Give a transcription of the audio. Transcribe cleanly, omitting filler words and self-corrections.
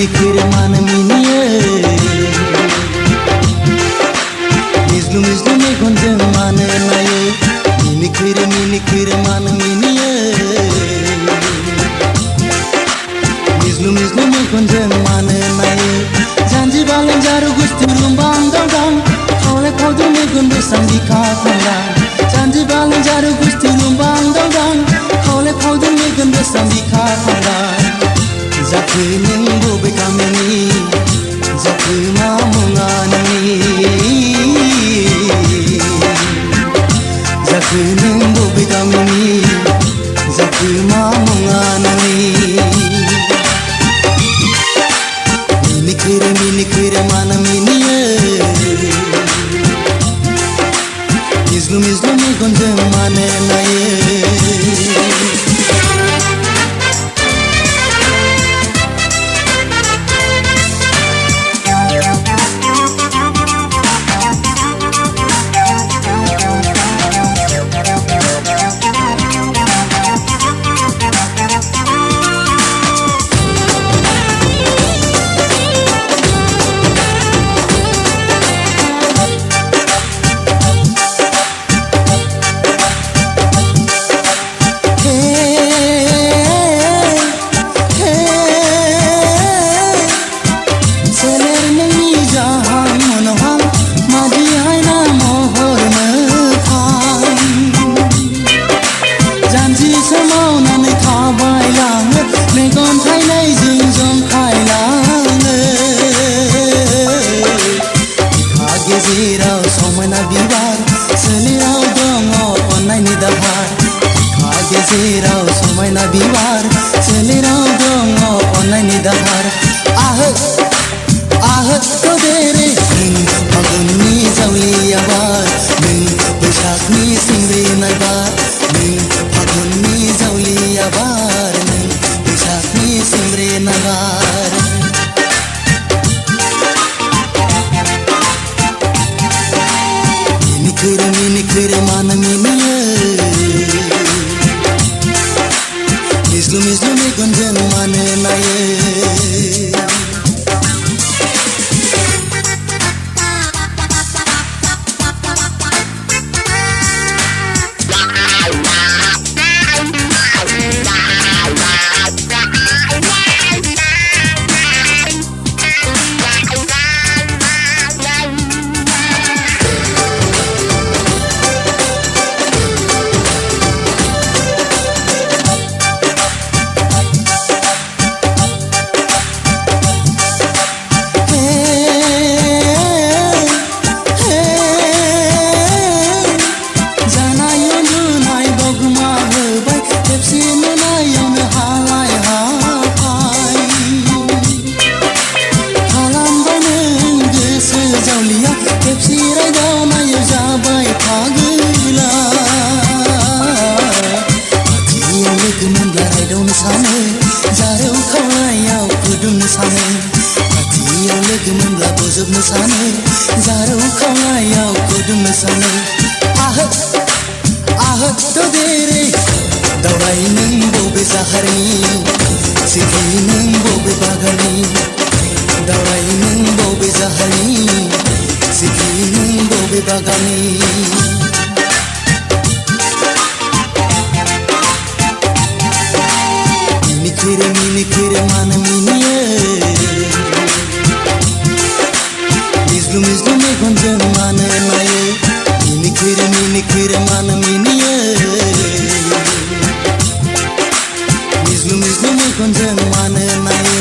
Minikir mana miniye Mizlu me gonje mana naye Minikir mana miniye Mizlu me gonje mana naye Janji balan jaru gusti rumbang dang Khole khodu me gonje sambi kha khanda Janji balan jaru gusti rumbang dang Khole khodu me gonje sambi kha khanda Zakı neng bobe kameni Zakı mamunga nangi Zakı neng bobe kameni Zakı mamunga nangi Minikir mana miniye Mizlu me gonje mane naye Gezirau somana bibar selirau dongo onai ni dabar Gezirau somana bibar selirau dongo onai ni dabar to dere magunni zawli abar bishakni singri nabar magunni zawli abar bishakni singri nabar Minikir mana miniye Mizlu me gonje mane naye Zaru khawayau kudum sane to dere dawai nang bobe zahari sikhi nang